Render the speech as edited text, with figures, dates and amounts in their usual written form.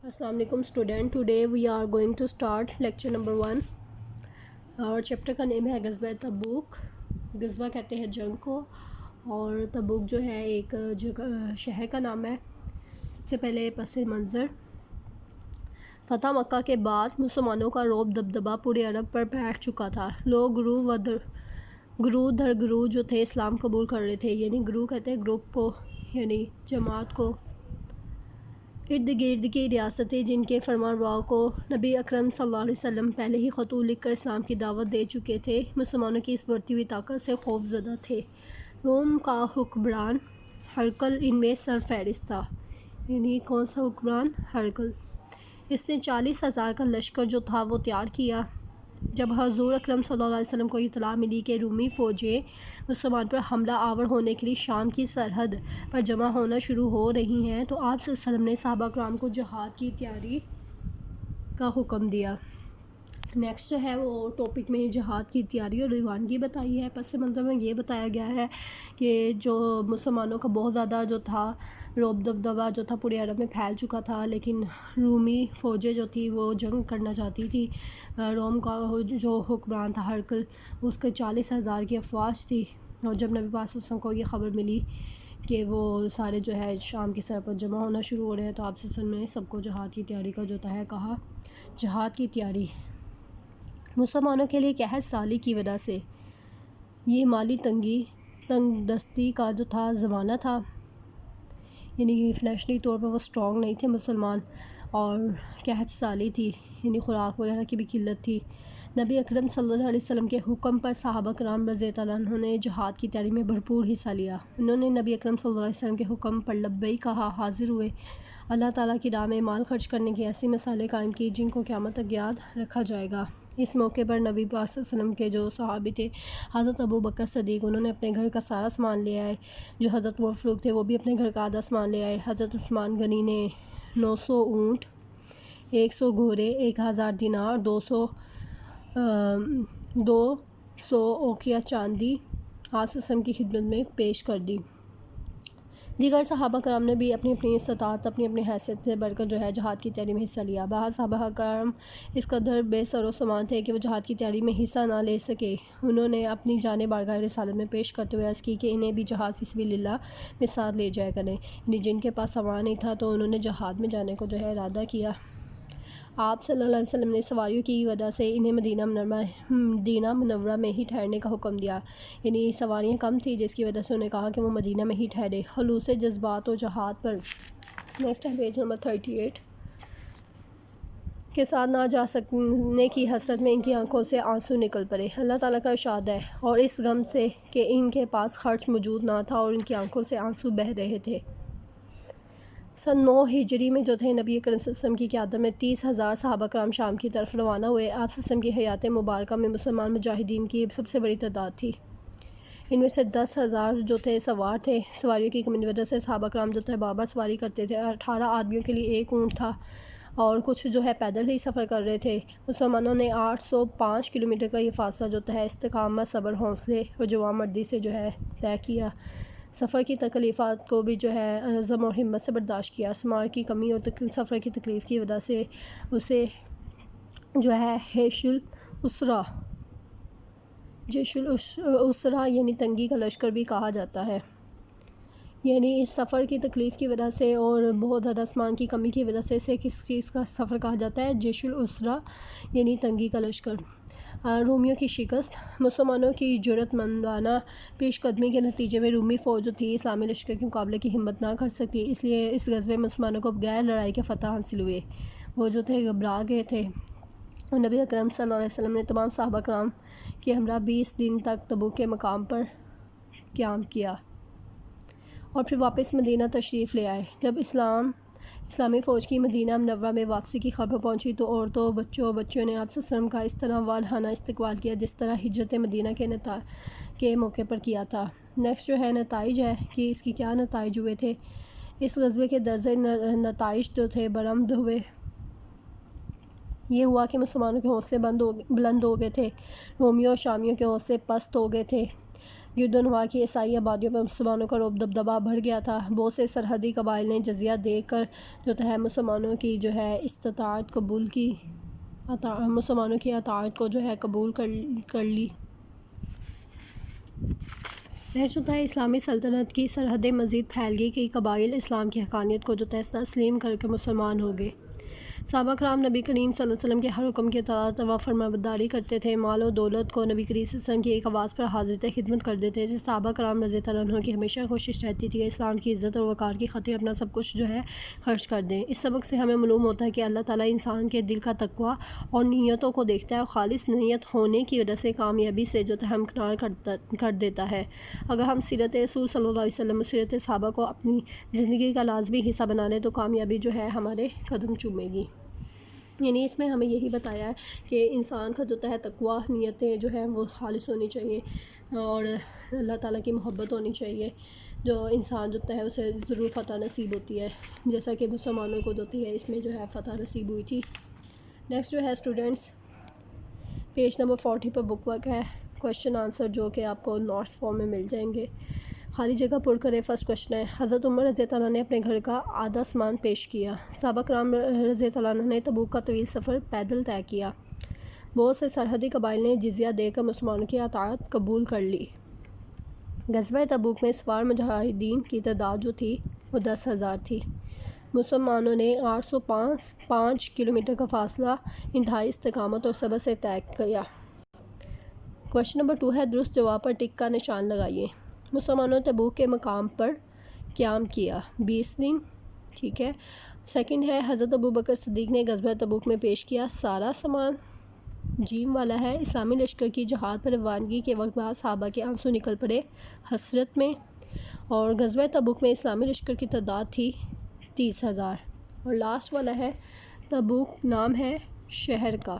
السلام علیکم student. Today we are going to start lecture number 1 اور چیپٹر کا نیم ہے غزوہ تبوک. غزوہ کہتے ہیں جنگ کو، اور تبوک جو ہے ایک شہر کا نام ہے. سب سے پہلے پس منظر. فتح مکہ کے بعد مسلمانوں کا رعب دبدبہ پورے عرب پر بیٹھ چکا تھا. لوگ گروہ در گروہ جو تھے اسلام قبول کر رہے تھے. یعنی گروہ کہتے ہیں گروپ کو، یعنی جماعت کو. ارد گرد کی ریاستیں جن کے فرمان رواؤں کو نبی اکرم صلی اللہ علیہ وسلم پہلے ہی خطوط لکھ کر اسلام کی دعوت دے چکے تھے، مسلمانوں کی اس بڑھتی ہوئی طاقت سے خوف زدہ تھے. روم کا حکمران ہرقل ان میں سرفہرست تھا. یعنی کون سا حکمران؟ ہرقل. اس نے 40,000 کا لشکر جو تھا وہ تیار کیا. جب حضور اکرم صلی اللہ علیہ وسلم کو اطلاع ملی کہ رومی فوجیں مسلمان پر حملہ آور ہونے کے لیے شام کی سرحد پر جمع ہونا شروع ہو رہی ہیں، تو آپ صلی اللہ علیہ وسلم نے صحابہ کرام کو جہاد کی تیاری کا حکم دیا. نیکسٹ جو ہے وہ ٹاپک میں جہاد کی تیاری اور روانگی بتائی ہے. پس منظر میں یہ بتایا گیا ہے کہ جو مسلمانوں کا بہت زیادہ جو تھا رعب دبدبہ جو تھا پورے عرب میں پھیل چکا تھا، لیکن رومی فوجیں جو تھی وہ جنگ کرنا چاہتی تھی. روم کا جو حکمران تھا ہرقل، اس کے 40,000 کی افواج تھی. اور جب نبی پاک صلی اللہ علیہ وسلم کو یہ خبر ملی کہ وہ سارے جو ہے شام کی سرحد پر جمع ہونا شروع ہو رہے ہیں، تو آپ صلی اللہ علیہ وسلم نے سب کو جہاد کی تیاری کا جو ہے کہا. جہاد کی تیاری مسلمانوں کے لیے قحط سالی کی وجہ سے یہ مالی تنگ دستی کا جو تھا زمانہ تھا. یعنی فنانشلی طور پر وہ اسٹرانگ نہیں تھے مسلمان، اور قحط سالی تھی، یعنی خوراک وغیرہ کی بھی قلت تھی. نبی اکرم صلی اللہ علیہ وسلم کے حکم پر صحابہ کرام رضی اللہ عنہ نے جہاد کی تیاری میں بھرپور حصہ لیا. انہوں نے نبی اکرم صلی اللہ علیہ وسلم کے حکم پر لبیک کہا، حاضر ہوئے. اللہ تعالیٰ کی راہ میں مال خرچ کرنے کی ایسی مثالیں قائم کی جن کو قیامت تک یاد رکھا جائے گا. اس موقع پر نبی پاک صلی اللہ علیہ وسلم کے جو صحابی تھے، حضرت ابو بکر صدیق، انہوں نے اپنے گھر کا سارا سامان لے آئے. جو حضرت عمر فاروق تھے وہ بھی اپنے گھر کا آدھا سامان لے آئے. حضرت عثمان غنی نے 900 اونٹ، 100 گھوڑے، 1000 دینار، 200 اوقیہ چاندی آپ صلی اللہ علیہ وسلم کی خدمت میں پیش کر دی. دیگر صحابہ کرام نے بھی اپنی اپنی استطاعت، اپنی اپنی حیثیت سے بڑھ کر جو ہے جہاد کی تیاری میں حصہ لیا. بعض صحابہ کرام اس قدر بے سر و سامان تھے کہ وہ جہاد کی تیاری میں حصہ نہ لے سکے. انہوں نے اپنی جانیں بارگاہ رسالت میں پیش کرتے ہوئے عرض کی کہ انہیں بھی جہاد فی سبیل اللہ میں ساتھ لے جایا کریں. یعنی جن کے پاس سامان نہیں تھا تو انہوں نے جہاد میں جانے کو جو ہے ارادہ کیا. آپ صلی اللہ علیہ وسلم نے سواریوں کی وجہ سے انہیں مدینہ منورہ میں ہی ٹھہرنے کا حکم دیا. یعنی سواریاں کم تھیں، جس کی وجہ سے انہیں کہا کہ وہ مدینہ میں ہی ٹھہرے. خلوص جذبات و جہاد پر نیکسٹ ہے پیج نمبر 38 کے ساتھ نہ جا سکنے کی حسرت میں ان کی آنکھوں سے آنسو نکل پڑے. اللہ تعالیٰ کا ارشاد ہے، اور اس غم سے کہ ان کے پاس خرچ موجود نہ تھا اور ان کی آنکھوں سے آنسو بہہ رہے تھے. سن 9 ہجری میں جو تھے نبی اکرم صلی اللہ علیہ وسلم کی قیادت میں 30,000 صحابہ کرام شام کی طرف روانہ ہوئے. آپ صلی اللہ علیہ وسلم کی حیات مبارکہ میں مسلمان مجاہدین کی سب سے بڑی تعداد تھی. ان میں سے 10,000 جو تھے سوار تھے. سواریوں کی کمی کی وجہ سے صحابہ کرام جو تھے بار بار سواری کرتے تھے. 18 آدمیوں کے لیے ایک اونٹ تھا، اور کچھ جو ہے پیدل ہی سفر کر رہے تھے. مسلمانوں نے 805 کلومیٹر کا یہ فاصلہ جو ہے استقامت، صبر، حوصلے اور جوان مردی سے جو ہے طے کیا. سفر کی تکلیفات کو بھی جو ہے عزم اور ہمت سے برداشت کیا. سمار کی کمی اور سفر کی تکلیف کی وجہ سے اسے جو ہے جیش الاسرا یعنی تنگی کا لشکر بھی کہا جاتا ہے. یعنی اس سفر کی تکلیف کی وجہ سے اور بہت زیادہ سامان کی کمی کی وجہ سے اسے کس چیز کا سفر کہا جاتا ہے؟ جیش الاسرا یعنی تنگی کا لشکر. رومیوں کی شکست. مسلمانوں کی جرأت مندانہ پیش قدمی کے نتیجے میں رومی فوج جو تھی اسلامی لشکر کے مقابلے کی ہمت نہ کر سکتی. اس لیے اس غزوے میں مسلمانوں کو بغیر لڑائی کے فتح حاصل ہوئے. وہ جو تھے گھبرا گئے تھے. اور نبی اکرم صلی اللہ علیہ وسلم نے تمام صحابہ کرام کے ہمراہ 20 دن تک تبوک کے مقام پر قیام کیا اور پھر واپس مدینہ تشریف لے آئے. جب اسلامی فوج کی مدینہ منورہ میں واپسی کی خبر پہنچی تو عورتوں، بچوں نے آپ صلی اللہ علیہ وسلم کا اس طرح والہانہ استقبال کیا جس طرح ہجرت مدینہ کے موقع پر کیا تھا. نیکسٹ جو ہے نتائج ہے کہ اس کی کیا نتائج ہوئے تھے. اس غزوے کے درجہ نتائج جو تھے برآمد ہوئے. یہ ہوا کہ مسلمانوں کے حوصلے بلند ہو گئے تھے، رومیوں اور شامیوں کے حوصلے پست ہو گئے تھے. گردنواح کی عیسائی آبادیوں پر مسلمانوں کا رعب دبدبہ بڑھ گیا تھا۔ بہت سے سرحدی قبائل نے جزیہ دے کر جو ہے مسلمانوں کی جو ہے مسلمانوں کی اطاعت کو جو ہے قبول کر لی۔ نیکسٹ ہوتا ہے اسلامی سلطنت کی سرحدیں مزید پھیل گئی، کئی قبائل اسلام کی حقانیت کو جو تسلیم کر کے مسلمان ہو گئے۔ صحابہ کرام نبی کریم صلی اللہ علیہ وسلم کے ہر حکم کی اطاعت و فرمانبرداری کرتے تھے، مال و دولت کو نبی کریم صلی اللہ علیہ وسلم کی ایک آواز پر حاضر خدمت کر دیتے تھے۔ صحابہ کرام رضی اللہ عنہم کی ہمیشہ کوشش رہتی تھی کہ اسلام کی عزت اور وقار کی خاطر اپنا سب کچھ جو ہے خرچ کر دیں۔ اس سبق سے ہمیں معلوم ہوتا ہے کہ اللہ تعالیٰ انسان کے دل کا تقویٰ اور نیتوں کو دیکھتا ہے اور خالص نیت ہونے کی وجہ سے کامیابی سے جو ہے ہمکنار کر دیتا ہے۔ اگر ہم سیرت رسول صلی اللہ علیہ وسلم اور سیرت صحابہ کو اپنی زندگی کا لازمی حصہ بنا لیں تو کامیابی جو ہے ہمارے قدم چومے گی۔ یعنی اس میں ہمیں یہی بتایا ہے کہ انسان کا جو ہے تقویٰ، نیتیں جو ہیں وہ خالص ہونی چاہیے اور اللہ تعالیٰ کی محبت ہونی چاہیے، جو انسان جو ہے اسے ضرور فتح نصیب ہوتی ہے، جیسا کہ مسلمانوں کو ہوتی ہے، اس میں جو ہے فتح نصیب ہوئی تھی۔ نیکسٹ جو ہے اسٹوڈنٹس پیج نمبر 40 پر بک ورک ہے، کویشچن آنسر جو کہ آپ کو نوٹس فارم میں مل جائیں گے، خالی جگہ پر کرے۔ فرسٹ کویشچن ہے، حضرت عمر رضی اللہ عنہ نے اپنے گھر کا آدھا سامان پیش کیا۔ صحابہ کرام رضی اللہ عنہ نے تبوک کا طویل سفر پیدل طے کیا۔ بہت سے سرحدی قبائل نے جزیہ دے کر مسلمانوں کی اطاعت قبول کر لی۔ غزوہ تبوک میں سوار مجاہدین کی تعداد جو تھی وہ 10,000 تھی۔ مسلمانوں نے 805 کلومیٹر کا فاصلہ انتہائی استقامت اور صبر سے طے کیا۔ کویشچن نمبر 2 ہے، درست جواب پر ٹک کا نشان لگائیے۔ مسلمانوں نے تبوک کے مقام پر قیام کیا 20 دن، ٹھیک ہے۔ سیکنڈ ہے، حضرت ابوبکر صدیق نے غزوہ تبوک میں پیش کیا سارا سامان۔ جیم والا ہے، اسلامی لشکر کی جہاد پر روانگی کے وقت بعض صحابہ کے آنسو نکل پڑے حسرت میں، اور غزوہ تبوک میں اسلامی لشکر کی تعداد تھی 30,000۔ اور لاسٹ والا ہے، تبوک نام ہے شہر کا۔